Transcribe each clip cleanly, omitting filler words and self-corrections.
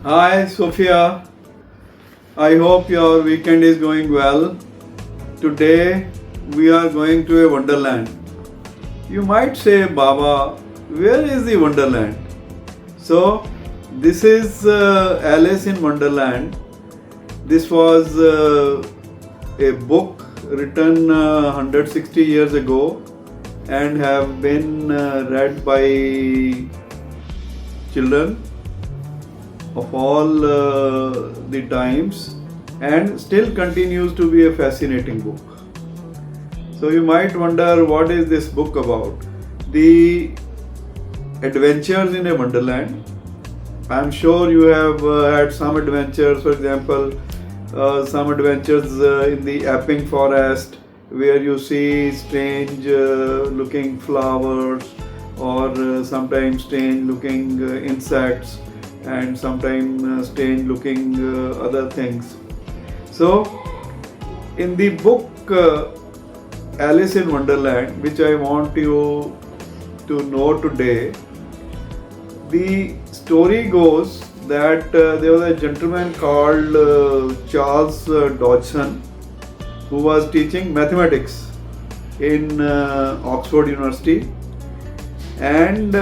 Hi Sophia, I hope your weekend is going well. Today we are going to a Wonderland. You might say, Baba, where is the Wonderland? So, this is Alice in Wonderland. This was a book written 160 years ago and have been read by children of all the times and still continues to be a fascinating book. So you might wonder, what is this book about? The adventures in a wonderland. I'm sure you have had some adventures, for example, some adventures in the Epping forest where you see strange looking flowers or sometimes strange looking insects and sometimes strange looking other things. So, in the book Alice in Wonderland, which I want you to know today, the story goes that there was a gentleman called Charles Dodgson who was teaching mathematics in Oxford University and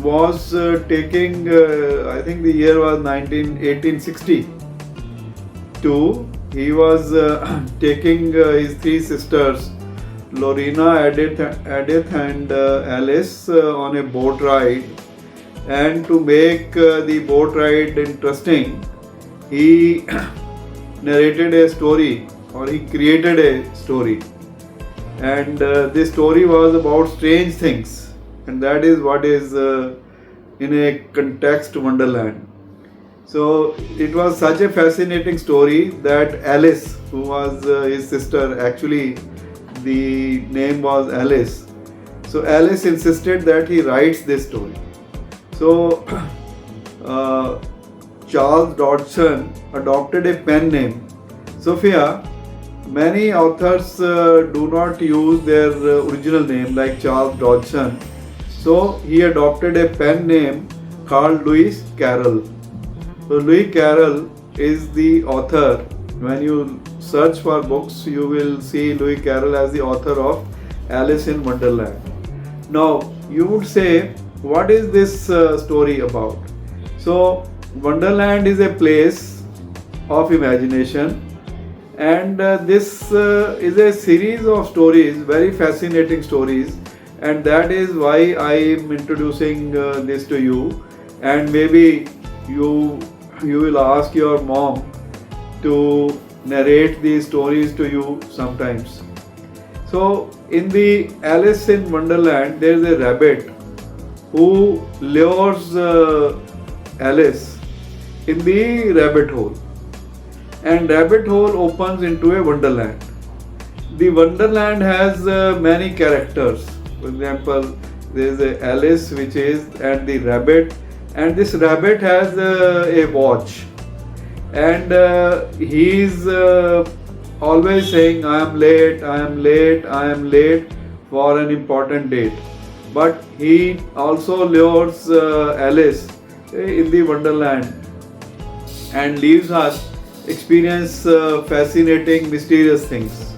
was taking, I think the year was 1862. He was taking his three sisters, Lorena, Edith and Alice, on a boat ride. And to make the boat ride interesting, he narrated a story, or he created a story. And this story was about strange things. And that is what is in a context Wonderland. So it was such a fascinating story that Alice, who was his sister, actually the name was Alice. So Alice insisted that he writes this story. So Charles Dodgson adopted a pen name. Sophia, many authors do not use their original name like Charles Dodgson. So he adopted a pen name called Lewis Carroll. So Lewis Carroll is the author. When you search for books, you will see Lewis Carroll as the author of Alice in Wonderland. Now, you would say, what is this story about? So, Wonderland is a place of imagination, and this is a series of stories, very fascinating stories, and that is why I am introducing this to you. And maybe you will ask your mom to narrate these stories to you sometimes. So, in the Alice in Wonderland, there is a rabbit who lures Alice in the rabbit hole, and rabbit hole opens into a wonderland. The wonderland has many characters. For example, there is a Alice, which is, and the rabbit, and this rabbit has a watch, and he is always saying, I am late, I am late, I am late for an important date. But he also lures Alice in the wonderland and leaves her experience fascinating, mysterious things.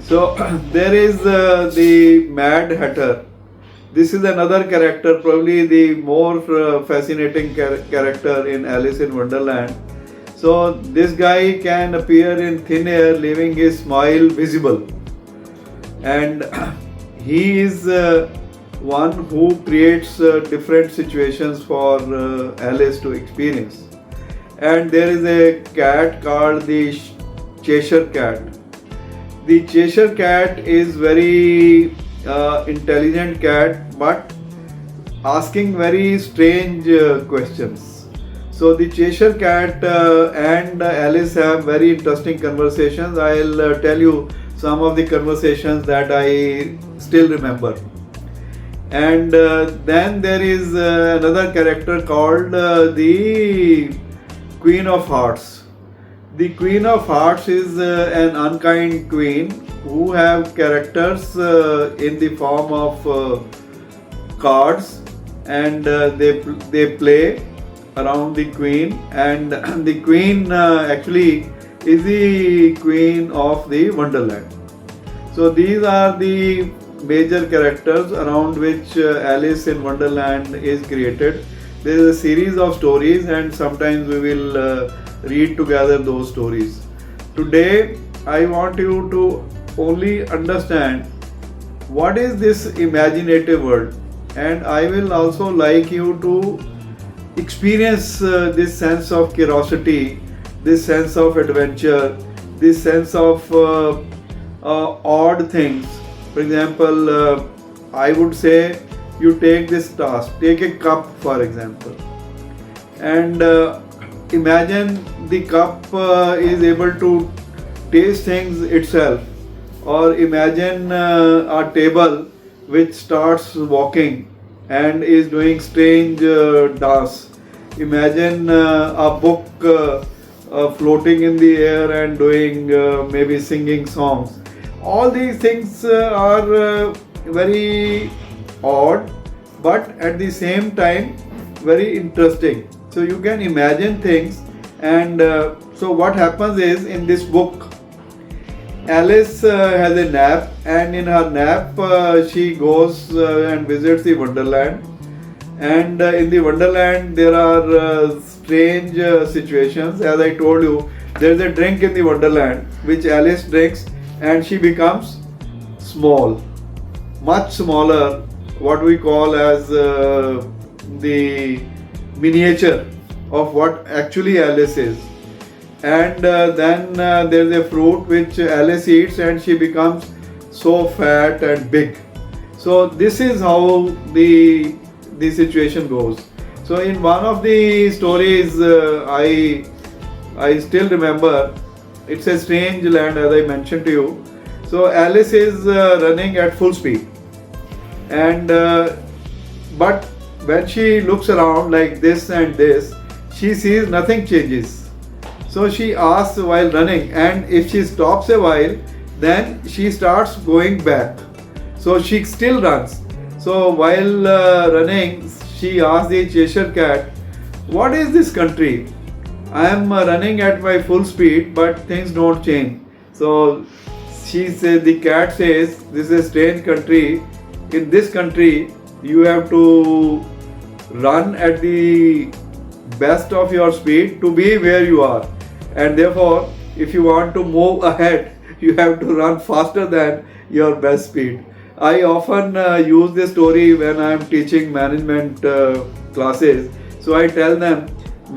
So there is the Mad Hatter. This is another character, probably the more fascinating character in Alice in Wonderland. So this guy can appear in thin air, leaving his smile visible, and he is one who creates different situations for Alice to experience. And there is a cat called the Cheshire Cat. The Cheshire Cat is very intelligent cat, but asking very strange questions. So the Cheshire Cat and Alice have very interesting conversations. I'll tell you some of the conversations that I still remember. And then there is another character called the Queen of Hearts. The Queen of Hearts is an unkind queen who have characters in the form of cards, and they play, around the queen, and the queen actually is the queen of the Wonderland. So these are the major characters around which Alice in Wonderland is created. There is a series of stories, and sometimes we will read together those stories. Today I want you to only understand what is this imaginative world, and I will also like you to experience this sense of curiosity, this sense of adventure, this sense of odd things. For example, I would say you take this task, take a cup for example, and imagine the cup is able to taste things itself, or imagine a table which starts walking and is doing strange dance. Imagine a book floating in the air and doing maybe singing songs. All these things are very odd, but at the same time very interesting. So you can imagine things, and so what happens is, in this book Alice has a nap, and in her nap she goes and visits the Wonderland. And in the Wonderland there are strange situations. As I told you, there is a drink in the Wonderland which Alice drinks, and she becomes small, much smaller, what we call as the miniature of what actually Alice is. And then there is a fruit which Alice eats, and she becomes so fat and big. So this is how the situation goes. So in one of the stories, I still remember, it's a strange land, as I mentioned to you. So Alice is running at full speed, and but when she looks around like this and this, she sees nothing changes. So she asks while running, and if she stops a while, then she starts going back. So she still runs. So while running, she asks the Cheshire cat, "What is this country? I am running at my full speed, but things don't change." So the cat says, "This is a strange country. In this country, you have to run at the best of your speed to be where you are. And therefore, if you want to move ahead, you have to run faster than your best speed." I often use this story when I am teaching management classes. So I tell them,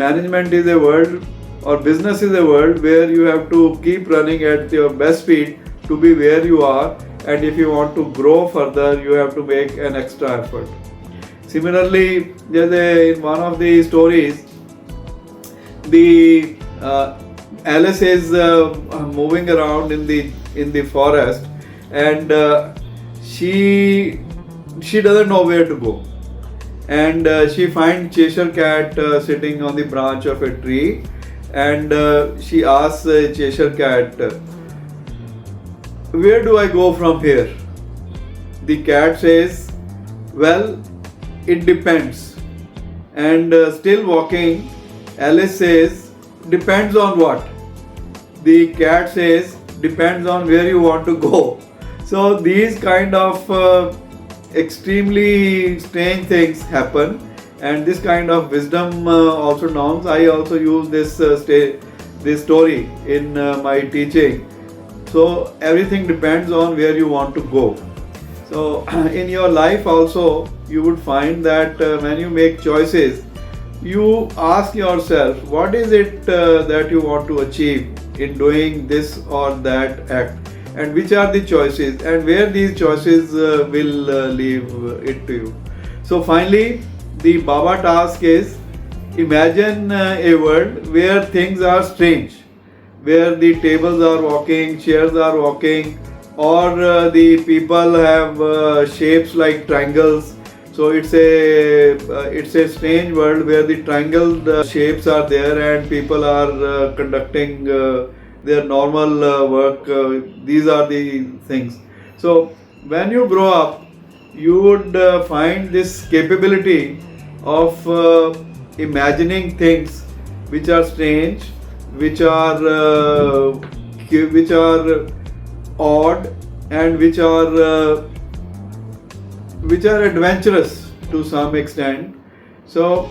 management is a world, or business is a world, where you have to keep running at your best speed to be where you are, and if you want to grow further, you have to make an extra effort. Similarly, in one of the stories, the Alice is moving around in the forest, and she doesn't know where to go, and she finds Cheshire cat sitting on the branch of a tree, and she asks Cheshire cat, "Where do I go from here?" The cat says, "Well, it depends." And still walking, Alice says, "Depends on what?" The cat says, "Depends on where you want to go." So these kind of extremely strange things happen, and this kind of wisdom also nouns. I also use this story in my teaching. So everything depends on where you want to go. So in your life also, you would find that when you make choices, you ask yourself, what is it that you want to achieve in doing this or that act, and which are the choices, and where these choices will leave it to you. So finally, the Baba task is, imagine a world where things are strange, where the tables are walking, chairs are walking, or the people have shapes like triangles. So it's a strange world where the triangled shapes are there, and people are conducting their normal work. These are the things. So when you grow up, you would find this capability of imagining things which are strange, which are which are odd, and which are adventurous to some extent. So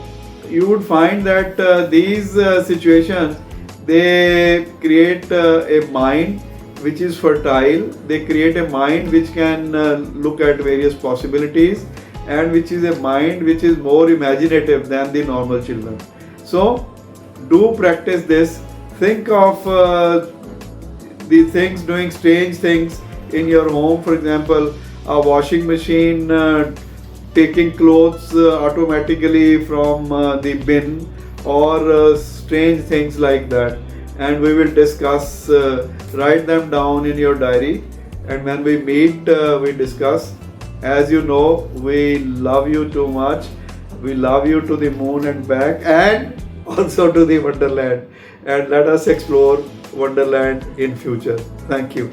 you would find that these situations, they create a mind which is fertile. They create a mind which can look at various possibilities, and which is a mind which is more imaginative than the normal children. So do practice this. Think of the things, doing strange things in your home. For example, a washing machine taking clothes automatically from the bin, or strange things like that. And we will discuss, write them down in your diary, and when we meet, we discuss. As you know, we love you too much. We love you to the moon and back, and also to the Wonderland. And let us explore Wonderland in future. Thank you.